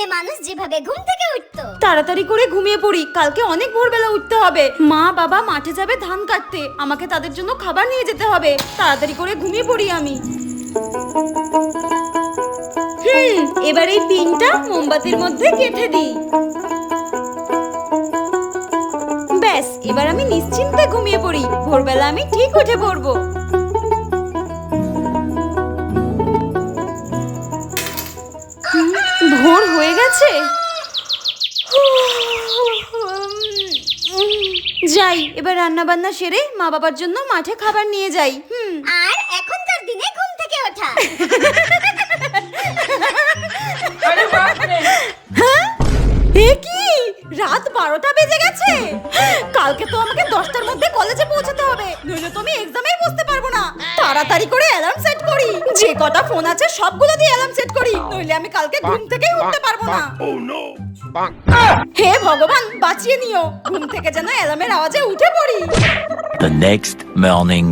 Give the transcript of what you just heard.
দিনে মানুষ যেভাবে ঘুম থেকে উঠতো। তাড়াতাড়ি করে ঘুমিয়ে পড়ি, কালকে অনেক ভোরবেলা উঠতে হবে। মা বাবা মাঠে যাবে ধান কাটতে, আমাকে তাদের জন্য খাবার নিয়ে যেতে হবে। তাড়াতাড়ি করে ঘুমিয়ে পড়ি আমি। এবার এই পিনটা মোমবাতির মধ্যে গেঁথে দিই। ব্যাস, এবার আমি নিশ্চিন্তে ঘুমিয়ে পড়ি। ভোরবেলা আমি ঠিক উঠে পড়বো। ভোর হয়ে গেছে। যাই, এবার রান্না বান্না সেরে মা বাবার জন্য মাঠে খাবার নিয়ে যাই। আর এখনকার দিনে ঘুম থেকে ওঠা। হ্যাঁ, এ কি রাত 12টা বেজে গেছে? কালকে তো আমাকে 10টার মধ্যে কলেজে পৌঁছাতে হবে, নইলে তো আমি এক্সামেই বসতে পারবো না। তাড়াতাড়ি করে অ্যালার্ম সেট করি, যে কটা ফোন আছে সবগুলো দিয়ে অ্যালার্ম সেট করি, নইলে আমি কালকে ঘুম থেকেই উঠতে পারবো না। হে ভগবান, বাঁচিয়ে নিও, ঘুম থেকে যেন অ্যালার্মের আওয়াজে উঠে পড়ি। The next morning.